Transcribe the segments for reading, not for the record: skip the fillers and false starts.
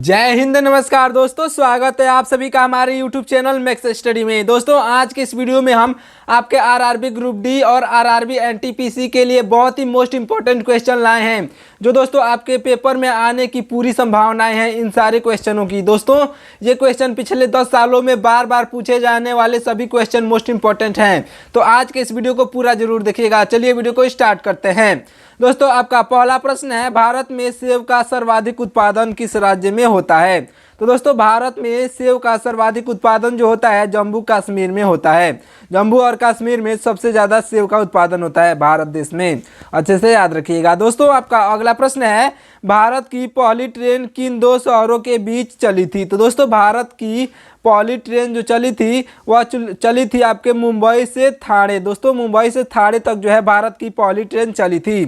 जय हिंद, नमस्कार दोस्तों, स्वागत है आप सभी का हमारे YouTube चैनल मैक्स स्टडी में। दोस्तों आज के इस वीडियो में हम आपके आरआरबी ग्रुप डी और आरआरबी एनटीपीसी के लिए बहुत ही मोस्ट इंपॉर्टेंट क्वेश्चन लाए हैं, जो दोस्तों आपके पेपर में आने की पूरी संभावनाएं हैं इन सारे क्वेश्चनों की। दोस्तों ये क्वेश्चन पिछले 10 सालों में बार बार पूछे जाने वाले सभी क्वेश्चन मोस्ट इंपॉर्टेंट हैं, तो आज के इस वीडियो को पूरा जरूर देखिएगा। चलिए वीडियो को स्टार्ट करते हैं। दोस्तों आपका पहला प्रश्न है, भारत में सेब का सर्वाधिक उत्पादन किस राज्य में होता है? तो दोस्तों भारत में सेब का सर्वाधिक उत्पादन जो होता है जम्मू कश्मीर में होता है। जम्मू और कश्मीर में सबसे ज़्यादा सेब का उत्पादन होता है भारत देश में, अच्छे से याद रखिएगा। दोस्तों आपका अगला प्रश्न है, भारत की पहली ट्रेन किन दो शहरों के बीच चली थी? तो दोस्तों भारत की पहली ट्रेन जो चली थी वह चली थी आपके मुंबई से ठाणे। दोस्तों मुंबई से ठाणे तक जो है भारत की पहली ट्रेन चली थी।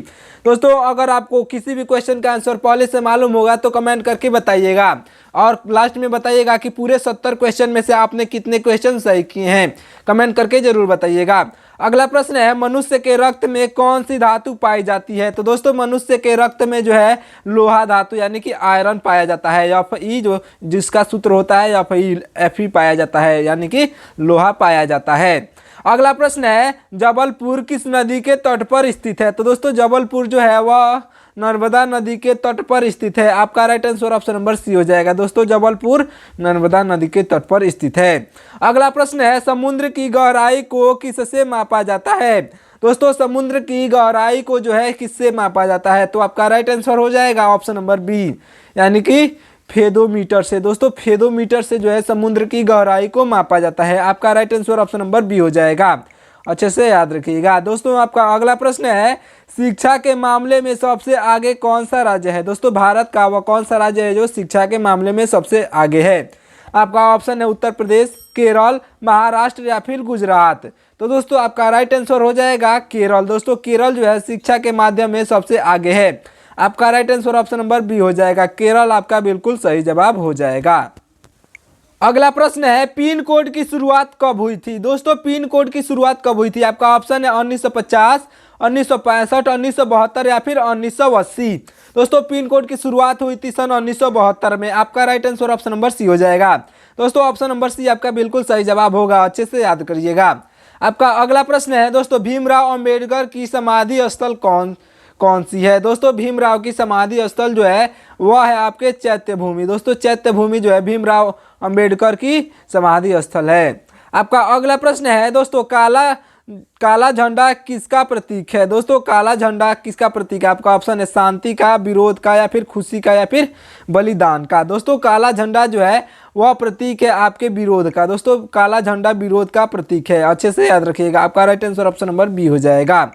दोस्तों अगर आपको किसी भी क्वेश्चन का आंसर पहले से मालूम होगा तो कमेंट करके बताइएगा, और लास्ट में बताइएगा कि पूरे 70 क्वेश्चन में से आपने कितने क्वेश्चन सही किए हैं, कमेंट करके जरूर बताइएगा। अगला प्रश्न है, मनुष्य के रक्त में कौन सी धातु पाई जाती है? तो दोस्तों मनुष्य के रक्त में जो है लोहा धातु यानी कि आयरन पाया जाता है, या फिर जो जिसका सूत्र होता है या फिर Fe पाया जाता है, यानी कि लोहा पाया जाता है। अगला प्रश्न है, जबलपुर किस नदी के तट पर स्थित है? तो दोस्तों जबलपुर जो है वह नर्मदा नदी के तट पर स्थित है। आपका right answer option number C हो जाएगा। दोस्तों जबलपुर नर्मदा नदी के तट पर स्थित है। अगला प्रश्न है, समुद्र की गहराई को किससे मापा जाता है? दोस्तों समुद्र की गहराई को जो है किससे मापा जाता है? तो आपका राइट आंसर हो जाएगा ऑप्शन नंबर बी, यानी कि फेदोमीटर से। दोस्तों फेदोमीटर से जो है समुद्र की गहराई को मापा जाता है। आपका right answer option number B हो जाएगा, अच्छे से याद रखिएगा। दोस्तों आपका अगला प्रश्न है, शिक्षा के मामले में सबसे आगे कौन सा राज्य है? दोस्तों भारत का वह कौन सा राज्य है जो शिक्षा के मामले में सबसे आगे है? आपका ऑप्शन है उत्तर प्रदेश, केरल, महाराष्ट्र या फिर गुजरात। तो दोस्तों आपका राइट आंसर हो जाएगा केरल। दोस्तों केरल जो है शिक्षा के माध्यम में सबसे आगे है। आपका right answer option number B हो जाएगा, केरल आपका बिल्कुल सही जवाब हो जाएगा। अगला प्रश्न है, पिन कोड की शुरुआत कब हुई थी? दोस्तों पिन कोड की शुरुआत कब हुई थी? आपका ऑप्शन है 1950, 1965, 1972 या फिर 1980। दोस्तों पिन कोड की शुरुआत हुई थी सन 1972 में। आपका right answer option number C हो जाएगा। दोस्तों ऑप्शन नंबर सी आपका बिल्कुल सही जवाब होगा, अच्छे से याद करिएगा। आपका अगला प्रश्न है, दोस्तों भीमराव अंबेडकर की समाधि स्थल कौन सी है? दोस्तों भीमराव की समाधि स्थल जो है वह है आपके चैत्य भूमि। दोस्तों चैत्य भूमि जो है भीमराव अंबेडकर की समाधि स्थल है। आपका अगला प्रश्न है, दोस्तों काला झंडा किसका प्रतीक है? दोस्तों काला झंडा किसका प्रतीक है? आपका ऑप्शन है शांति का, विरोध का, या फिर खुशी का, या फिर बलिदान का। दोस्तों काला झंडा जो है वह प्रतीक है आपके विरोध का। दोस्तों काला झंडा विरोध का प्रतीक है, अच्छे से याद रखिएगा। आपका right answer option number B हो जाएगा।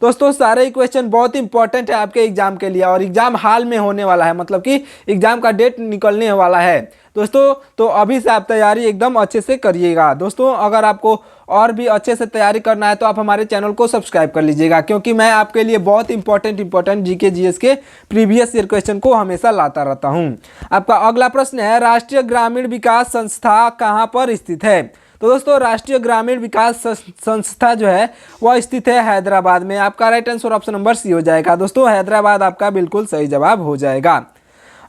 दोस्तों सारे ही क्वेश्चन बहुत इंपॉर्टेंट है आपके एग्जाम के लिए, और एग्जाम हाल में होने वाला है, मतलब कि एग्जाम का डेट निकलने वाला है दोस्तों। तो अभी से आप तैयारी एकदम अच्छे से करिएगा। दोस्तों अगर आपको और भी अच्छे से तैयारी करना है तो आप हमारे चैनल को सब्सक्राइब कर लीजिएगा, क्योंकि मैं आपके लिए बहुत इंपॉर्टेंट जीके जीएस के प्रीवियस ईयर क्वेश्चन को हमेशा लाता रहता हूँ। आपका अगला प्रश्न है, राष्ट्रीय ग्रामीण विकास संस्था कहाँ पर स्थित है? तो दोस्तों राष्ट्रीय ग्रामीण विकास संस्था जो है वह स्थित है हैदराबाद में। आपका right answer option number C हो जाएगा। दोस्तों हैदराबाद आपका बिल्कुल सही जवाब हो जाएगा।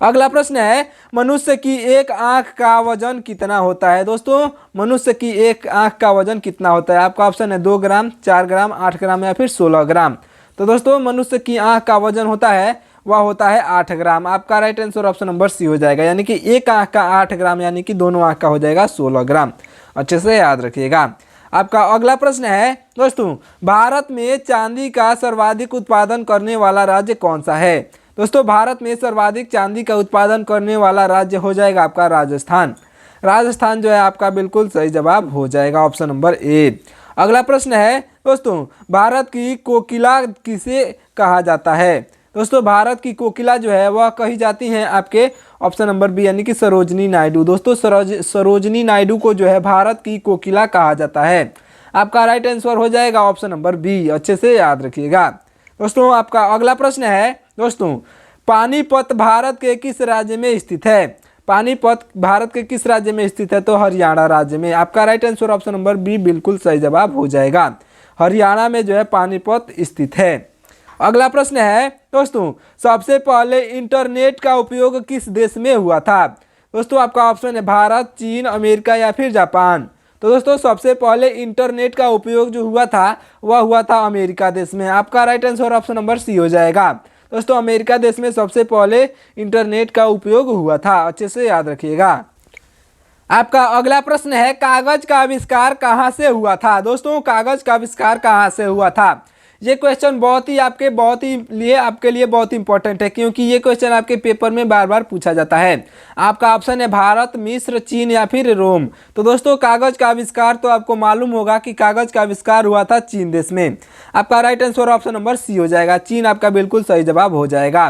अगला प्रश्न है, मनुष्य की एक आंख का वजन कितना होता है? दोस्तों मनुष्य की एक आंख का वजन कितना होता है? आपका ऑप्शन है 2 ग्राम, 4 ग्राम, 8 ग्राम या फिर 16 ग्राम। तो दोस्तों मनुष्य की आंख का वजन होता है वह होता है 8 ग्राम। आपका right answer option number C हो जाएगा, यानी कि एक आंख का 8 ग्राम, यानी कि दोनों आंख का हो जाएगा 16 ग्राम, अच्छे से याद रखिएगा। आपका अगला प्रश्न है, दोस्तों भारत में चांदी का सर्वाधिक उत्पादन करने वाला राज्य कौन सा है? दोस्तों भारत में सर्वाधिक चांदी का उत्पादन करने वाला राज्य हो जाएगा आपका राजस्थान। राजस्थान जो है आपका बिल्कुल सही जवाब हो जाएगा, ऑप्शन नंबर ए। अगला प्रश्न है, दोस्तों भारत की कोकिला किसे कहा जाता है? दोस्तों भारत की कोकिला जो है वह कही जाती हैं आपके ऑप्शन नंबर बी, यानी कि सरोजनी नायडू। दोस्तों सरोजनी नायडू को जो है भारत की कोकिला कहा जाता है। आपका राइट आंसर हो जाएगा ऑप्शन नंबर बी, अच्छे से याद रखिएगा। दोस्तों आपका अगला प्रश्न है, दोस्तों पानीपत भारत के किस राज्य में स्थित है? पानीपत भारत के किस राज्य में स्थित है? तो हरियाणा राज्य में। आपका right answer option number B बिल्कुल सही जवाब हो जाएगा, हरियाणा में जो है पानीपत स्थित है। अगला प्रश्न है दोस्तों, सबसे पहले इंटरनेट का उपयोग किस देश में हुआ था? दोस्तों आपका ऑप्शन है भारत, चीन, अमेरिका या फिर जापान। तो दोस्तों सबसे पहले इंटरनेट का उपयोग जो हुआ था वह हुआ था अमेरिका देश में। आपका right answer option number C हो जाएगा। दोस्तों अमेरिका देश में सबसे पहले इंटरनेट का उपयोग हुआ था, अच्छे से याद रखिएगा। आपका अगला प्रश्न है, कागज का आविष्कार कहाँ से हुआ था? दोस्तों कागज का आविष्कार कहाँ से हुआ था? ये क्वेश्चन आपके लिए बहुत ही इंपॉर्टेंट है, क्योंकि ये क्वेश्चन आपके पेपर में बार बार पूछा जाता है। आपका ऑप्शन है भारत, मिस्र, चीन या फिर रोम। तो दोस्तों कागज का आविष्कार तो आपको मालूम होगा कि कागज का आविष्कार हुआ था चीन देश में। आपका right answer option number C हो जाएगा। चीन आपका बिल्कुल सही जवाब हो जाएगा।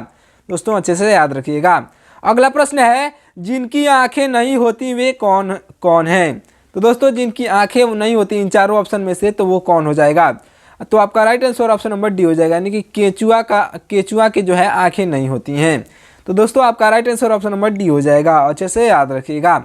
दोस्तों अच्छे से याद रखिएगा। अगला प्रश्न है, जिनकी आंखें नहीं होती वे कौन कौन हैं? तो दोस्तों जिनकी आंखें नहीं होती इन चारों ऑप्शन में से, तो वो कौन हो जाएगा? तो आपका right answer option number D हो जाएगा, यानी कि केचुआ के जो है आंखें नहीं होती हैं। तो दोस्तों आपका right answer option number D हो जाएगा, अच्छे से याद रखिएगा।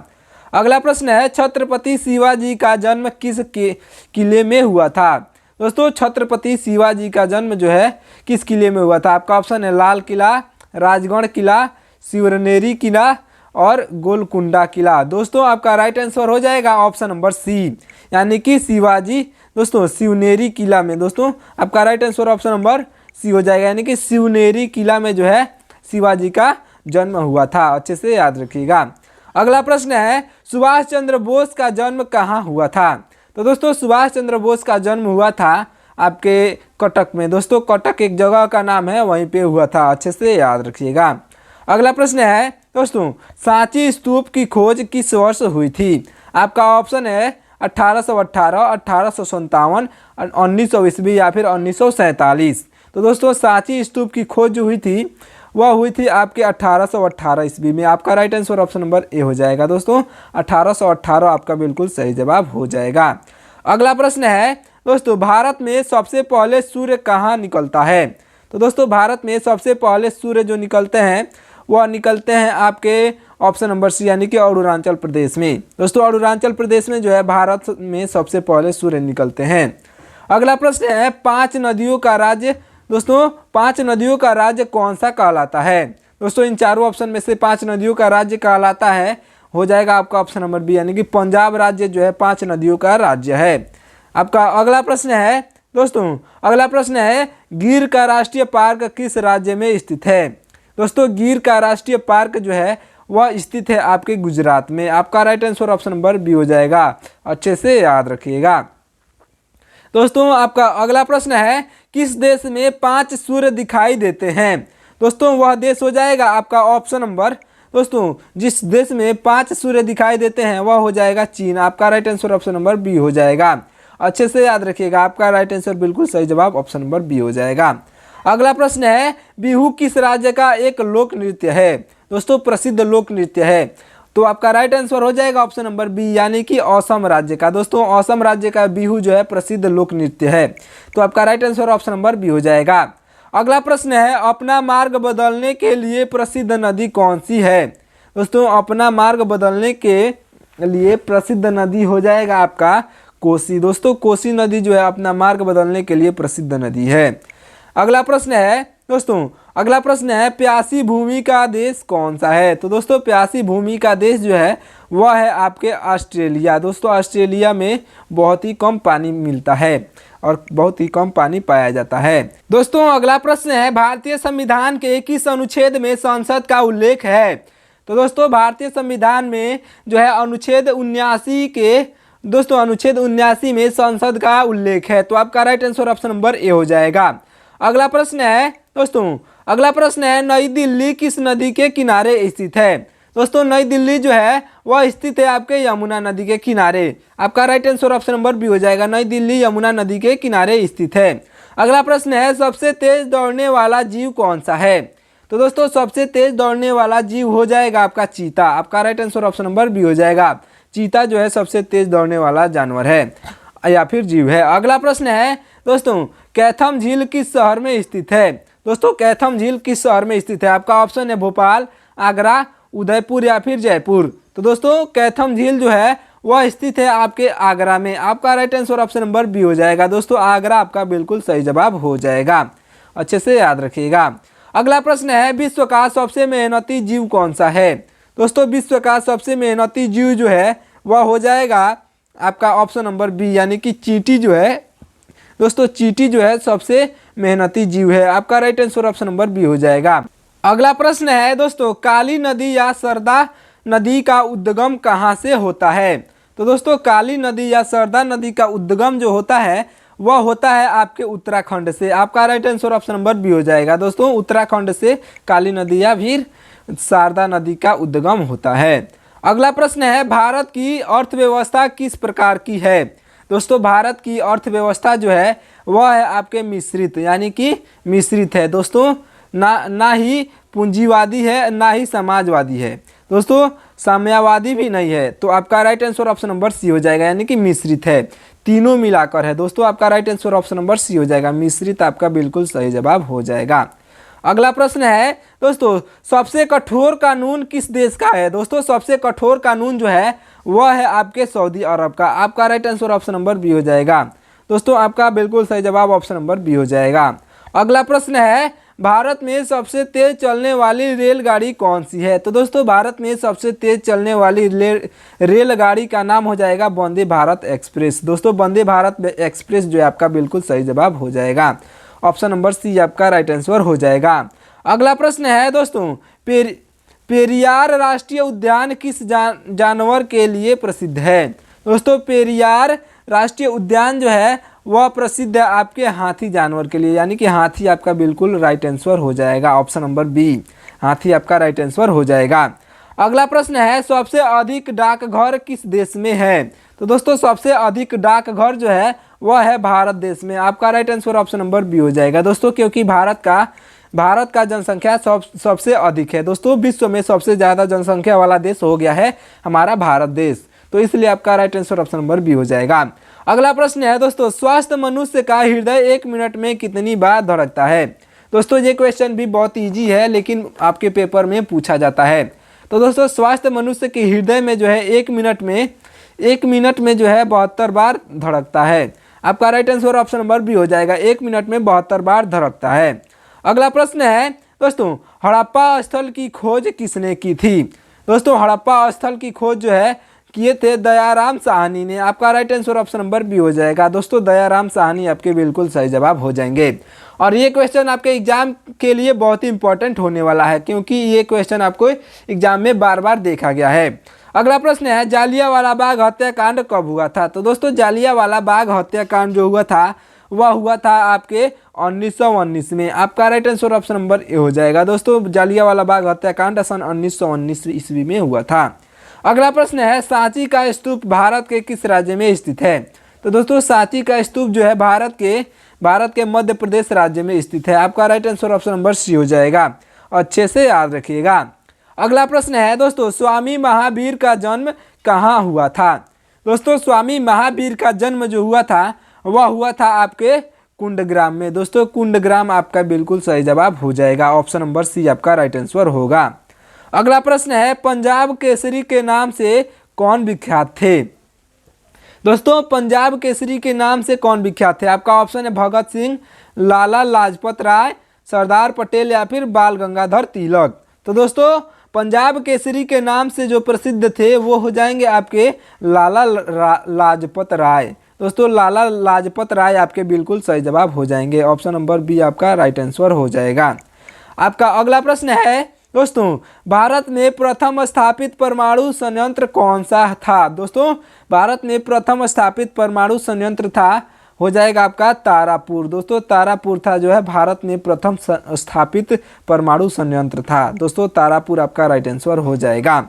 अगला प्रश्न है, छत्रपति शिवाजी का जन्म किस किले में हुआ था? दोस्तों छत्रपति शिवाजी का जन्म जो है किस किले में हुआ था? आपका ऑप्शन है लाल किला, राजगढ़ किला, शिवनेरी किला और गोलकुंडा किला। दोस्तों आपका राइट आंसर हो जाएगा ऑप्शन नंबर सी, यानी कि शिवाजी दोस्तों शिवनेरी किला में। दोस्तों आपका right answer option number C हो जाएगा, यानी कि शिवनेरी किला में जो है शिवाजी का जन्म हुआ था, अच्छे से याद रखिएगा। अगला प्रश्न है, सुभाष चंद्र बोस का जन्म कहाँ हुआ था? तो दोस्तों सुभाष चंद्र बोस का जन्म हुआ था आपके कटक में। दोस्तों कटक एक जगह का नाम है, वहीं पे हुआ था, अच्छे से याद रखिएगा। अगला प्रश्न है दोस्तों, सांची स्तूप की खोज किस वर्ष हुई थी? आपका ऑप्शन है 1818, 1857, 1900 ईस्वी या फिर 1947। तो दोस्तों सांची स्तूप की खोज जो हुई थी वह हुई थी आपके 1818 ईस्वी में। आपका right answer option number A हो जाएगा। दोस्तों 1818 आपका बिल्कुल सही जवाब हो जाएगा। अगला प्रश्न है दोस्तों, भारत में सबसे पहले सूर्य कहाँ निकलता है? तो दोस्तों भारत में सबसे पहले सूर्य जो निकलते हैं वह निकलते हैं आपके ऑप्शन नंबर सी, यानी कि अरुणाचल प्रदेश में। दोस्तों अरुणाचल प्रदेश में जो है भारत में सबसे पहले सूर्य निकलते हैं। अगला प्रश्न है, 5 नदियों का राज्य। दोस्तों 5 नदियों का राज्य कौन सा कहलाता है? दोस्तों इन चारों ऑप्शन में से 5 नदियों का राज्य कहलाता है, हो जाएगा आपका ऑप्शन नंबर बी, यानी कि पंजाब राज्य जो है 5 नदियों का राज्य है। आपका अगला प्रश्न है दोस्तों, अगला प्रश्न है, गिर का राष्ट्रीय पार्क किस राज्य में स्थित है? दोस्तों गिर का राष्ट्रीय पार्क जो है वह स्थित है आपके गुजरात में। आपका right answer option number B हो जाएगा, अच्छे से याद रखिएगा। दोस्तों आपका अगला प्रश्न है, किस देश में 5 सूर्य दिखाई देते हैं? दोस्तों वह देश हो जाएगा आपका ऑप्शन नंबर, दोस्तों जिस देश में 5 सूर्य दिखाई देते हैं वह हो जाएगा चीन। आपका right answer option number B हो जाएगा, अच्छे से याद रखिएगा। आपका राइट आंसर बिल्कुल सही जवाब ऑप्शन नंबर बी हो जाएगा। अगला प्रश्न है, बिहू किस राज्य का एक लोक नृत्य है? दोस्तों प्रसिद्ध लोक नृत्य है। तो आपका राइट आंसर हो जाएगा ऑप्शन नंबर बी, यानी कि असम राज्य का। दोस्तों असम राज्य का बिहू जो है प्रसिद्ध लोक नृत्य है। तो आपका right answer option number B हो जाएगा। अगला प्रश्न है, अपना मार्ग बदलने के लिए प्रसिद्ध नदी कौन सी है? दोस्तों अपना मार्ग बदलने के लिए प्रसिद्ध नदी हो जाएगा आपका कोसी। दोस्तों कोसी नदी जो है अपना मार्ग बदलने के लिए प्रसिद्ध नदी है। अगला प्रश्न है दोस्तों, अगला प्रश्न है, प्यासी भूमि का देश कौन सा है? तो दोस्तों प्यासी भूमि का देश जो है वह है आपके ऑस्ट्रेलिया। दोस्तों ऑस्ट्रेलिया में बहुत ही कम पानी मिलता है और बहुत ही कम पानी पाया जाता है। दोस्तों अगला प्रश्न है, भारतीय संविधान के किस अनुच्छेद में संसद का उल्लेख है? तो दोस्तों भारतीय संविधान में जो है अनुच्छेद 79 में संसद का उल्लेख है। तो आपका right answer option number A हो जाएगा। अगला प्रश्न है दोस्तों, अगला प्रश्न है, नई दिल्ली किस नदी के किनारे स्थित है? दोस्तों नई दिल्ली जो है वह स्थित है आपके यमुना नदी के किनारे। आपका right answer option number B हो जाएगा, नई दिल्ली यमुना नदी के किनारे स्थित है। अगला प्रश्न है, सबसे तेज दौड़ने वाला जीव कौन सा है? तो दोस्तों सबसे तेज दौड़ने वाला जीव हो जाएगा आपका चीता। आपका right answer option number B हो जाएगा, चीता जो है सबसे तेज दौड़ने वाला जानवर है या फिर जीव है। अगला प्रश्न है दोस्तों, कैथम झील किस शहर में स्थित है? दोस्तों कैथम झील किस शहर में स्थित है? आपका ऑप्शन है भोपाल, आगरा, उदयपुर या फिर जयपुर। तो दोस्तों कैथम झील जो है वह स्थित है आपके आगरा में। आपका right answer option number B हो जाएगा। दोस्तों आगरा आपका बिल्कुल सही जवाब हो जाएगा। अच्छे से याद रखिएगा। अगला प्रश्न है विश्व का सबसे मेहनती जीव कौन सा है। दोस्तों विश्व का सबसे मेहनती जीव जो है वह हो जाएगा आपका ऑप्शन नंबर बी, यानी कि चींटी जो है। दोस्तों चींटी जो है सबसे मेहनती जीव है। आपका right answer option number B हो जाएगा। अगला प्रश्न है दोस्तों काली नदी या सरदा नदी का उद्गम कहाँ से होता है। तो दोस्तों काली नदी या सरदा नदी का उद्गम जो होता है वह होता है आपके उत्तराखंड से। आपका right answer option number B हो जाएगा। दोस्तों उत्तराखंड से काली नदी या फिर शारदा नदी का उद्गम होता है। अगला प्रश्न है भारत की अर्थव्यवस्था किस प्रकार की है। दोस्तों भारत की अर्थव्यवस्था जो है वह है आपके मिश्रित, यानी कि मिश्रित है। दोस्तों ना ही पूंजीवादी है ना ही समाजवादी है। दोस्तों साम्यवादी भी नहीं है। तो आपका right answer option number C हो जाएगा, यानी कि मिश्रित है, तीनों मिलाकर है। दोस्तों आपका right answer option number C हो जाएगा, मिश्रित आपका बिल्कुल सही जवाब हो जाएगा। अगला प्रश्न है दोस्तों सबसे कठोर कानून किस देश का है। दोस्तों सबसे कठोर कानून जो है वह है आपके सऊदी अरब का। आपका right answer option number B हो जाएगा। दोस्तों आपका बिल्कुल सही जवाब ऑप्शन नंबर बी हो जाएगा। अगला प्रश्न है भारत में सबसे तेज चलने वाली रेलगाड़ी कौन सी है। तो दोस्तों भारत में सबसे तेज चलने वाली रेलगाड़ी का नाम हो जाएगा वंदे भारत एक्सप्रेस। दोस्तों वंदे भारत एक्सप्रेस जो है आपका बिल्कुल सही जवाब हो जाएगा। ऑप्शन नंबर सी आपका राइट आंसर हो जाएगा। अगला प्रश्न है दोस्तों पेरियार राष्ट्रीय उद्यान किस जानवर के लिए प्रसिद्ध है। दोस्तों पेरियार राष्ट्रीय उद्यान जो है वह प्रसिद्ध है आपके हाथी जानवर के लिए, यानी कि हाथी आपका बिल्कुल राइट आंसर हो जाएगा। ऑप्शन नंबर बी हाथी आपका राइट आंसर हो जाएगा। अगला प्रश्न है सबसे अधिक डाकघर किस देश में है। तो दोस्तों सबसे अधिक डाकघर जो है वह है भारत देश में। आपका right answer option number B हो जाएगा। दोस्तों क्योंकि भारत का जनसंख्या सबसे अधिक है। दोस्तों विश्व में सबसे ज़्यादा जनसंख्या वाला देश हो गया है हमारा भारत देश, तो इसलिए आपका right answer option number B हो जाएगा। अगला प्रश्न है दोस्तों स्वस्थ मनुष्य का हृदय 1 मिनट में कितनी बार धड़कता है। दोस्तों ये क्वेश्चन भी बहुत ईजी है लेकिन आपके पेपर में पूछा जाता है। तो दोस्तों स्वस्थ मनुष्य के हृदय में जो है 1 मिनट में जो है 72 बार धड़कता है। आपका right answer option number B हो जाएगा, 1 मिनट में 72 बार धड़कता है। अगला प्रश्न है दोस्तों हड़प्पा स्थल की खोज किसने की थी। दोस्तों हड़प्पा स्थल की खोज जो है किए थे दयाराम साहनी ने। आपका right answer option number B हो जाएगा। दोस्तों दयाराम साहनी आपके बिल्कुल सही जवाब हो जाएंगे। और ये क्वेश्चन आपके एग्जाम के लिए बहुत ही इंपॉर्टेंट होने वाला है क्योंकि ये क्वेश्चन आपको एग्जाम में बार बार देखा गया है। अगला प्रश्न है जालियांवाला बाग हत्याकांड कब हुआ था। तो दोस्तों जालियांवाला बाग हत्याकांड जो हुआ था वह हुआ था आपके 1919 में। आपका right answer option number A हो जाएगा। दोस्तों जालियांवाला बाग हत्याकांड सन 1919 ईस्वी में हुआ था। अगला प्रश्न है सांची का स्तूप भारत के किस राज्य में स्थित है। तो दोस्तों सांची का स्तूप जो है भारत के मध्य प्रदेश राज्य में स्थित है। आपका right answer option number C हो जाएगा, अच्छे से याद रखिएगा। अगला प्रश्न है दोस्तों स्वामी महावीर का जन्म कहाँ हुआ था। दोस्तों स्वामी महावीर का जन्म जो हुआ था वह हुआ था आपके कुंडग्राम में। दोस्तों कुंडग्राम आपका बिल्कुल सही जवाब हो जाएगा। ऑप्शन नंबर सी आपका राइट आंसर होगा। अगला प्रश्न है पंजाब केसरी के नाम से कौन विख्यात थे। दोस्तों पंजाब केसरी के नाम से कौन विख्यात थे। आपका ऑप्शन है भगत सिंह, लाला लाजपत राय, सरदार पटेल या फिर बाल गंगाधर तिलक। तो दोस्तों पंजाब केसरी के नाम से जो प्रसिद्ध थे वो हो जाएंगे आपके लाला लाजपत राय। दोस्तों लाला लाजपत राय आपके बिल्कुल सही जवाब हो जाएंगे। ऑप्शन नंबर बी आपका राइट आंसर हो जाएगा। आपका अगला प्रश्न है दोस्तों भारत में प्रथम स्थापित परमाणु संयंत्र कौन सा था। दोस्तों भारत में प्रथम स्थापित परमाणु संयंत्र था हो जाएगा आपका तारापुर। दोस्तों तारापुर था जो है भारत में प्रथम स्थापित परमाणु संयंत्र था। दोस्तों तारापुर आपका राइट आंसर हो जाएगा।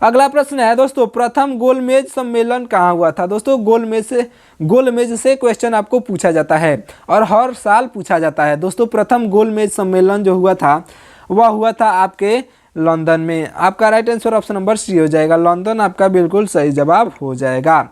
अगला प्रश्न है दोस्तों प्रथम गोलमेज सम्मेलन कहाँ हुआ था। दोस्तों गोलमेज से क्वेश्चन आपको पूछा जाता है और हर साल पूछा जाता है। दोस्तों प्रथम गोलमेज सम्मेलन जो हुआ था वह हुआ था आपके लंदन में। आपका right answer option number C हो जाएगा, लंदन आपका बिल्कुल सही जवाब हो जाएगा।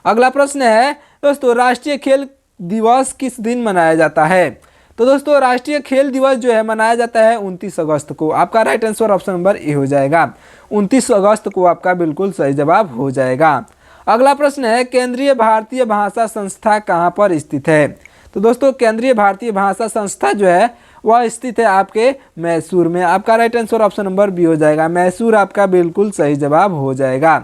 अगला प्रश्न है दोस्तों राष्ट्रीय खेल दिवस किस दिन मनाया जाता है। तो दोस्तों राष्ट्रीय खेल दिवस जो है मनाया जाता है 29 अगस्त को। आपका right answer option number A हो जाएगा, 29 अगस्त को आपका बिल्कुल सही जवाब हो जाएगा। अगला प्रश्न है केंद्रीय भारतीय भाषा संस्था कहाँ पर स्थित है। तो दोस्तों केंद्रीय भारतीय भाषा संस्था जो है वह स्थित है आपके मैसूर में। आपका right answer option number B हो जाएगा, मैसूर आपका बिल्कुल सही जवाब हो जाएगा।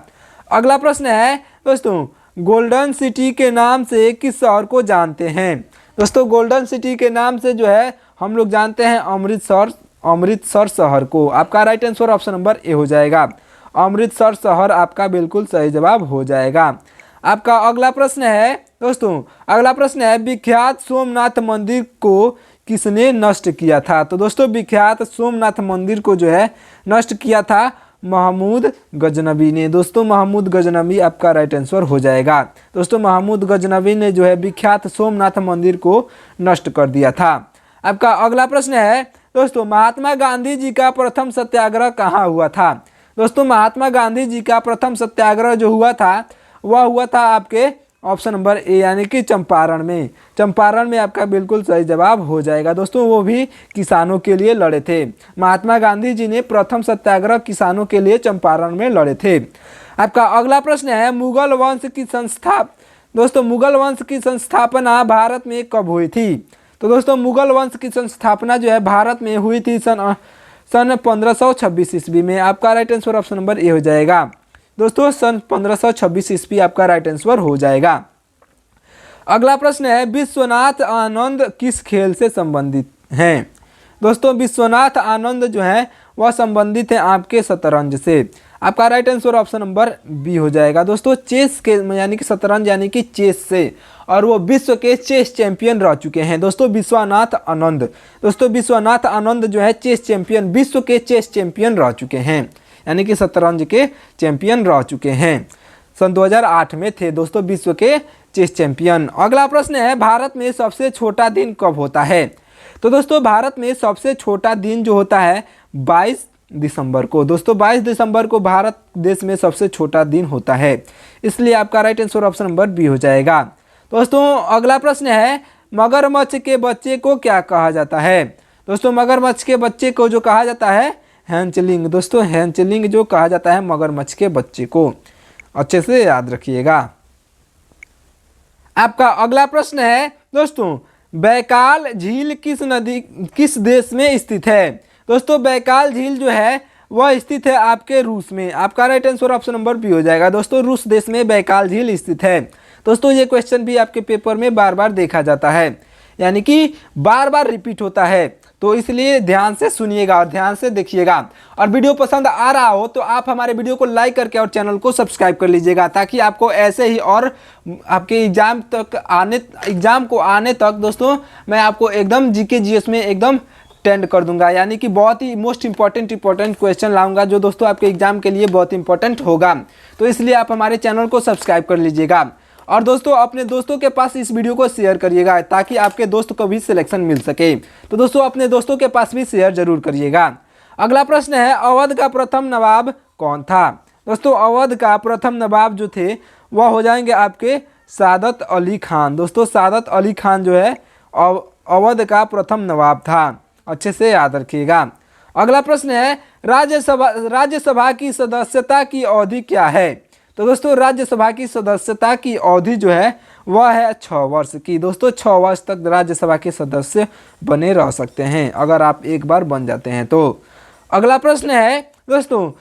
अगला प्रश्न है दोस्तों, गोल्डन सिटी के नाम से किस शहर को जानते हैं? दोस्तों गोल्डन सिटी के नाम से जो है हम लोग जानते हैं अमृतसर शहर को। आपका right answer option number A हो जाएगा, अमृतसर शहर आपका बिल्कुल सही जवाब हो जाएगा। आपका अगला प्रश्न है दोस्तों, अगला प्रश्न है विख्यात सोमनाथ मंदिर को किसने नष्ट किया था? तो दोस्तों विख्यात सोमनाथ मंदिर को जो है नष्ट किया था महमूद गजनवी ने। दोस्तों महमूद गजनवी आपका राइट आंसर हो जाएगा। दोस्तों महमूद गजनवी ने जो है विख्यात सोमनाथ मंदिर को नष्ट कर दिया था। आपका अगला प्रश्न है दोस्तों, महात्मा गांधी जी का प्रथम सत्याग्रह कहाँ हुआ था? दोस्तों महात्मा गांधी जी का प्रथम सत्याग्रह जो हुआ था वह हुआ था आपके ऑप्शन नंबर ए यानी कि चंपारण में। चंपारण में आपका बिल्कुल सही जवाब हो जाएगा। दोस्तों वो भी किसानों के लिए लड़े थे। महात्मा गांधी जी ने प्रथम सत्याग्रह किसानों के लिए चंपारण में लड़े थे। आपका अगला प्रश्न है मुगल वंश की दोस्तों मुगल वंश की संस्थापना भारत में कब हुई थी? तो दोस्तों मुगल वंश की संस्थापना जो है भारत में हुई थी सन 1526 ईस्वी में। आपका right answer option number A हो जाएगा। दोस्तों सन 1526 ईस्वी आपका राइट आंसर हो जाएगा। अगला प्रश्न है विश्वनाथ आनंद किस खेल से संबंधित हैं? दोस्तों विश्वनाथ आनंद जो है वह संबंधित है आपके शतरंज से। आपका right answer option number B हो जाएगा। दोस्तों चेस के यानी कि शतरंज यानी कि चेस से, और वो विश्व के चेस चैंपियन रह चुके हैं दोस्तों विश्वनाथ आनंद। दोस्तों विश्वनाथ आनंद जो है चेस चैंपियन, विश्व के चेस चैंपियन रह चुके हैं यानी कि शतरंज के चैंपियन रह चुके हैं। सन 2008 में थे दोस्तों विश्व के चेस चैंपियन। अगला प्रश्न है भारत में सबसे छोटा दिन कब होता है? तो दोस्तों भारत में सबसे छोटा दिन जो होता है 22 दिसंबर को। दोस्तों 22 दिसंबर को भारत देश में सबसे छोटा दिन होता है, इसलिए आपका right answer option number B हो जाएगा। दोस्तों अगला प्रश्न है मगरमच्छ के बच्चे को क्या कहा जाता है? दोस्तों मगरमच्छ के बच्चे को जो कहा जाता है हैंचलिंग। दोस्तों हैंचलिंग जो कहा जाता है मगरमच्छ के बच्चे को, अच्छे से याद रखिएगा। आपका अगला प्रश्न है दोस्तों बैकाल झील किस देश में स्थित है? दोस्तों बैकाल झील जो है वह स्थित है आपके रूस में। आपका right answer option number B हो जाएगा। दोस्तों रूस देश में बैकाल झील स्थित है। दोस्तों ये क्वेश्चन भी आपके पेपर में बार बार देखा जाता है, यानी कि बार बार रिपीट होता है, तो इसलिए ध्यान से सुनिएगा और ध्यान से देखिएगा। और वीडियो पसंद आ रहा हो तो आप हमारे वीडियो को लाइक करके और चैनल को सब्सक्राइब कर लीजिएगा, ताकि आपको ऐसे ही और आपके एग्जाम को आने तक दोस्तों मैं आपको एकदम जीके जीएस में एकदम टेंड कर दूंगा, यानी कि बहुत ही मोस्ट इंपॉर्टेंट क्वेश्चन लाऊंगा जो दोस्तों आपके एग्जाम के लिए बहुत इंपॉर्टेंट होगा। तो इसलिए आप हमारे चैनल को सब्सक्राइब कर लीजिएगा और दोस्तों अपने दोस्तों के पास इस वीडियो को शेयर करिएगा, ताकि आपके दोस्त को भी सिलेक्शन मिल सके। तो दोस्तों अपने दोस्तों के पास भी शेयर जरूर करिएगा। अगला प्रश्न है अवध का प्रथम नवाब कौन था? दोस्तों अवध का प्रथम नवाब जो थे वह हो जाएंगे आपके सादत अली खान। दोस्तों सादत अली खान जो है अवध का प्रथम नवाब था, अच्छे से याद रखिएगा। अगला प्रश्न है राज्यसभा की सदस्यता की अवधि क्या है? तो दोस्तों राज्यसभा की सदस्यता की अवधि जो है वह है 6 वर्ष की। दोस्तों 6 वर्ष तक राज्यसभा के सदस्य बने रह सकते हैं अगर आप एक बार बन जाते हैं तो। अगला प्रश्न है दोस्तों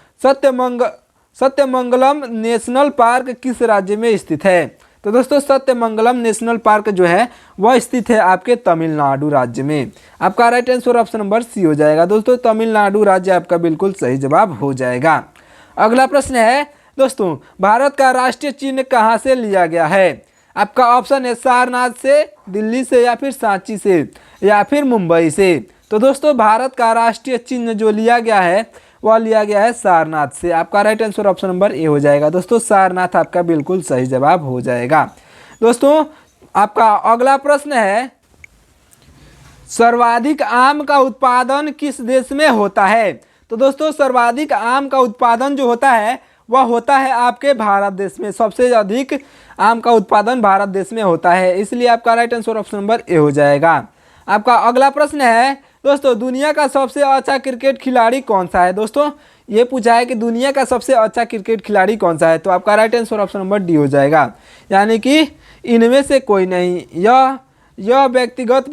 सत्यमंगलम नेशनल पार्क किस राज्य में स्थित है? तो दोस्तों सत्यमंगलम नेशनल पार्क जो है वह स्थित है आपके तमिलनाडु राज्य में। आपका right answer option number C हो जाएगा। दोस्तों तमिलनाडु राज्य आपका बिल्कुल सही जवाब हो जाएगा। अगला प्रश्न है दोस्तों भारत का राष्ट्रीय चिन्ह कहाँ से लिया गया है? आपका ऑप्शन है सारनाथ से, दिल्ली से, या फिर सांची से, या फिर मुंबई से। तो दोस्तों भारत का राष्ट्रीय चिन्ह जो लिया गया है वह लिया गया है सारनाथ से। आपका right answer option number A हो जाएगा। दोस्तों सारनाथ आपका बिल्कुल सही जवाब हो जाएगा। दोस्तों आपका अगला प्रश्न है सर्वाधिक आम का उत्पादन किस देश में होता है? तो दोस्तों सर्वाधिक आम का उत्पादन जो होता है वह होता है आपके भारत देश में। सबसे अधिक आम का उत्पादन भारत देश में होता है, इसलिए आपका right answer option number A हो जाएगा। आपका अगला प्रश्न है दोस्तों दुनिया का सबसे अच्छा क्रिकेट खिलाड़ी कौन सा है? दोस्तों ये पूछा है कि दुनिया का सबसे अच्छा क्रिकेट खिलाड़ी कौन सा है, तो आपका right answer option number D हो जाएगा, यानी कि इनमें से कोई नहीं। यह यह व्यक्तिगत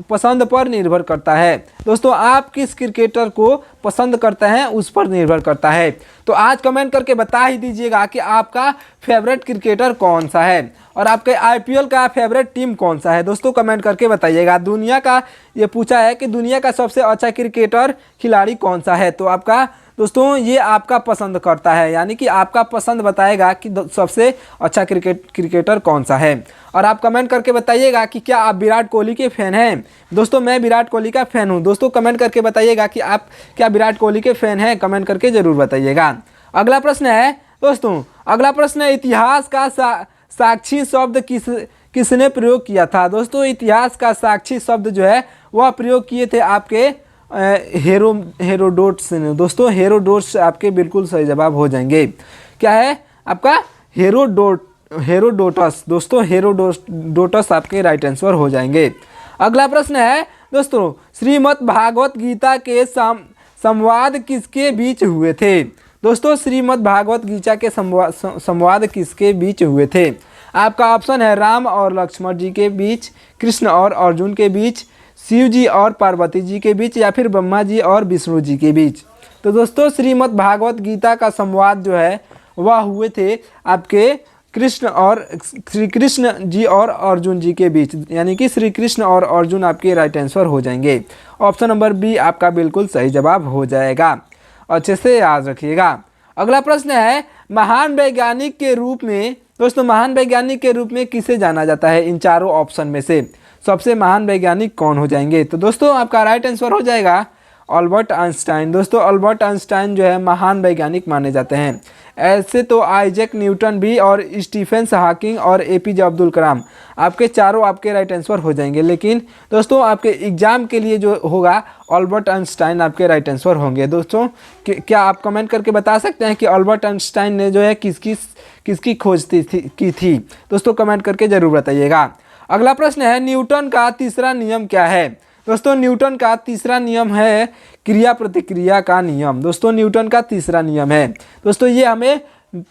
पसंद पर निर्भर करता है। दोस्तों आप किस क्रिकेटर को पसंद करते हैं उस पर निर्भर करता है। तो आज कमेंट करके बता ही दीजिएगा कि आपका फेवरेट क्रिकेटर कौन सा है और आपके आईपीएल का फेवरेट टीम कौन सा है। दोस्तों कमेंट करके बताइएगा। दुनिया का ये पूछा है कि दुनिया का सबसे अच्छा क्रिकेटर खिलाड़ी कौन सा है। तो आपका दोस्तों ये आपका पसंद करता है, यानी कि आपका पसंद बताएगा कि सबसे अच्छा क्रिकेटर कौन सा है। और आप कमेंट करके बताइएगा कि क्या आप विराट कोहली के फ़ैन हैं। दोस्तों मैं विराट कोहली का फ़ैन हूं। दोस्तों कमेंट करके बताइएगा कि आप क्या विराट कोहली के फ़ैन हैं, कमेंट करके ज़रूर बताइएगा। अगला प्रश्न है दोस्तों, अगला प्रश्न है इतिहास का साक्षी शब्द किसने प्रयोग किया था। दोस्तों इतिहास का साक्षी शब्द जो है वह प्रयोग किए थे आपके हेरोडोटस ने। दोस्तों हेरोडोटस आपके बिल्कुल सही जवाब हो जाएंगे। क्या है आपका हेरोडोटस। दोस्तों हेरोडोटस आपके राइट आंसर हो जाएंगे। अगला प्रश्न है दोस्तों, श्रीमद् भागवत गीता के संवाद किसके बीच हुए थे। दोस्तों श्रीमद् भागवत गीता के संवाद किसके बीच हुए थे। आपका ऑप्शन है राम और लक्ष्मण जी के बीच, कृष्ण और अर्जुन के बीच, शिव जी और पार्वती जी के बीच, या फिर ब्रह्मा जी और विष्णु जी के बीच। तो दोस्तों श्रीमद् भागवत गीता का संवाद जो है वह हुए थे आपके श्री कृष्ण जी और अर्जुन जी के बीच, यानी कि श्री कृष्ण और अर्जुन आपके राइट आंसर हो जाएंगे। ऑप्शन नंबर बी आपका बिल्कुल सही जवाब हो जाएगा। अच्छे से याद रखिएगा। अगला प्रश्न है महान वैज्ञानिक के रूप में। दोस्तों महान वैज्ञानिक के रूप में किसे जाना जाता है। इन चारों ऑप्शन में से सबसे महान वैज्ञानिक कौन हो जाएंगे। तो दोस्तों आपका राइट आंसर हो जाएगा अल्बर्ट आइंस्टाइन। दोस्तों अल्बर्ट आइंस्टाइन जो है महान वैज्ञानिक माने जाते हैं। ऐसे तो आइजैक न्यूटन भी और स्टीफन हॉकिंग और एपीजे अब्दुल कलाम आपके चारों आपके राइट आंसर हो जाएंगे, लेकिन दोस्तों आपके एग्जाम के लिए जो होगा अल्बर्ट आइंस्टाइन आपके राइट आंसर होंगे। दोस्तों क्या आप कमेंट करके बता सकते हैं कि अल्बर्ट आइंस्टाइन ने जो है किसकी खोज की थी। दोस्तों कमेंट करके ज़रूर बताइएगा। अगला प्रश्न है न्यूटन का तीसरा नियम क्या है। दोस्तों न्यूटन का तीसरा नियम है क्रिया प्रतिक्रिया का नियम। दोस्तों न्यूटन का तीसरा नियम है। दोस्तों ये हमें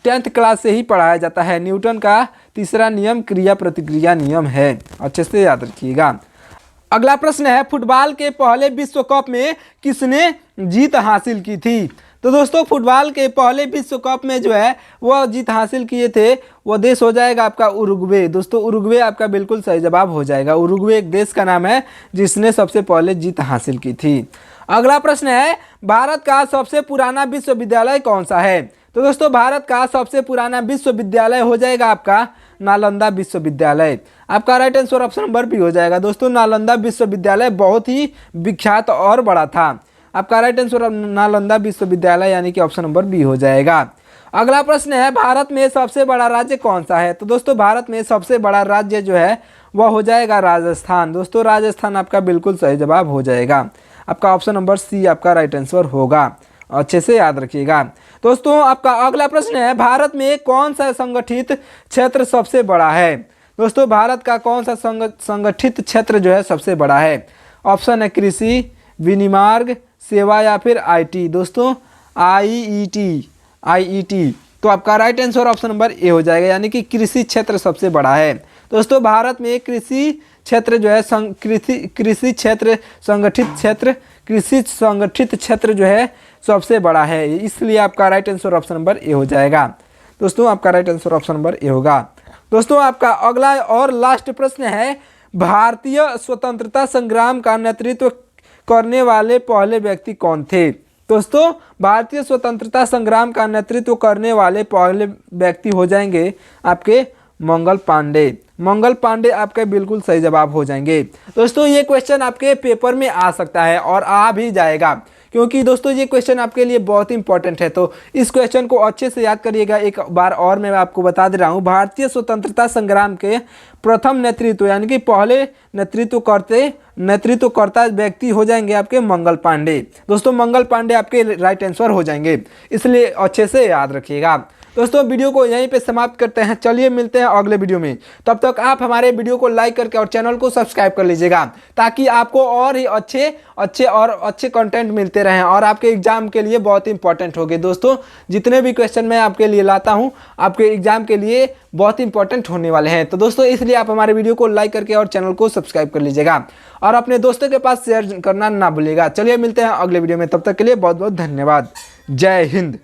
10th क्लास से ही पढ़ाया जाता है। न्यूटन का तीसरा नियम क्रिया प्रतिक्रिया नियम है। अच्छे से याद रखिएगा। अगला प्रश्न है फुटबॉल के पहले विश्व कप में किसने जीत हासिल की थी। तो दोस्तों फुटबॉल के पहले विश्व कप में जो है वह जीत हासिल किए थे, वह देश हो जाएगा आपका उरुग्वे। दोस्तों उरुग्वे आपका बिल्कुल सही जवाब हो जाएगा। उरुग्वे एक देश का नाम है जिसने सबसे पहले जीत हासिल की थी। अगला प्रश्न है भारत का सबसे पुराना विश्वविद्यालय कौन सा है। तो दोस्तों भारत का सबसे पुराना विश्वविद्यालय हो जाएगा आपका नालंदा विश्वविद्यालय। आपका right answer option number B हो जाएगा। दोस्तों नालंदा विश्वविद्यालय बहुत ही विख्यात और बड़ा था। आपका राइट आंसर नालंदा विश्वविद्यालय यानी कि ऑप्शन नंबर बी हो जाएगा। अगला प्रश्न है भारत में सबसे बड़ा राज्य कौन सा है। तो दोस्तों भारत में सबसे बड़ा राज्य जो है वह हो जाएगा राजस्थान। दोस्तों राजस्थान आपका बिल्कुल सही जवाब हो जाएगा। आपका ऑप्शन नंबर सी आपका राइट आंसर होगा। अच्छे से याद रखिएगा। दोस्तों आपका अगला प्रश्न है भारत में कौन सा संगठित क्षेत्र सबसे बड़ा है। दोस्तों भारत का कौन सा संगठित क्षेत्र जो है सबसे बड़ा है। ऑप्शन है कृषि, विनिर्माण, सेवा या फिर आईटी। दोस्तों आईईटी। तो आपका right answer option number A हो जाएगा, यानी कि कृषि क्षेत्र सबसे बड़ा है। दोस्तों भारत में कृषि क्षेत्र जो है कृषि संगठित क्षेत्र जो है सबसे बड़ा है, इसलिए आपका right answer option number A हो जाएगा। दोस्तों आपका right answer option number A होगा। दोस्तों आपका अगला और लास्ट प्रश्न है भारतीय स्वतंत्रता संग्राम का नेतृत्व करने वाले पहले व्यक्ति कौन थे। दोस्तों भारतीय स्वतंत्रता संग्राम का नेतृत्व करने वाले पहले व्यक्ति हो जाएंगे आपके मंगल पांडे। मंगल पांडे आपके बिल्कुल सही जवाब हो जाएंगे। दोस्तों ये क्वेश्चन आपके पेपर में आ सकता है और आ भी जाएगा, क्योंकि दोस्तों ये क्वेश्चन आपके लिए बहुत इंपॉर्टेंट है। तो इस क्वेश्चन को अच्छे से याद करिएगा। एक बार और मैं आपको बता दे रहा हूँ, भारतीय स्वतंत्रता संग्राम के प्रथम नेतृत्व यानी कि पहले नेतृत्वकर्ता व्यक्ति हो जाएंगे आपके मंगल पांडे। दोस्तों मंगल पांडे आपके राइट आंसर हो जाएंगे, इसलिए अच्छे से याद रखिएगा। दोस्तों वीडियो को यहीं पे समाप्त करते हैं। चलिए मिलते हैं अगले वीडियो में। तब तक आप हमारे वीडियो को लाइक करके और चैनल को सब्सक्राइब कर लीजिएगा, ताकि आपको और ही अच्छे कंटेंट मिलते रहें और आपके एग्जाम के लिए बहुत ही इंपॉर्टेंट होंगे। दोस्तों जितने भी क्वेश्चन मैं आपके लिए लाता हूं, आपके एग्जाम के लिए बहुत ही इंपॉर्टेंट होने वाले हैं। तो दोस्तों इसलिए आप हमारे वीडियो को लाइक करके और चैनल को सब्सक्राइब कर लीजिएगा और अपने दोस्तों के पास शेयर करना ना भूलिएगा। चलिए मिलते हैं अगले वीडियो में, तब तक के लिए बहुत बहुत धन्यवाद। जय हिंद।